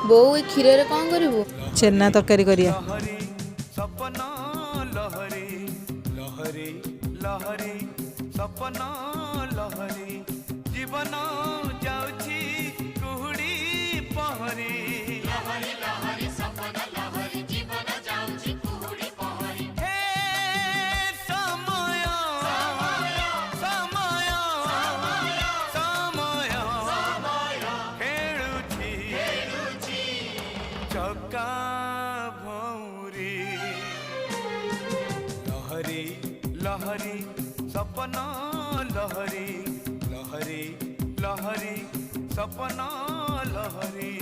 बोऊ ए क्षीर रे कौन करिवो? छेना तरकारी करिया। लहरी सपना लहरी लहरी लहरी सपना लहरी जीवन जाउची कुहुड़ी पहरी लहरी लहरी सपना लहरी जीवन जाउची कुहुड़ी पहरी हे समय समय समय समय खेलुची चका भौरी लहरी लहरी सपना लहरी लहरी लहरी सपना लहरी।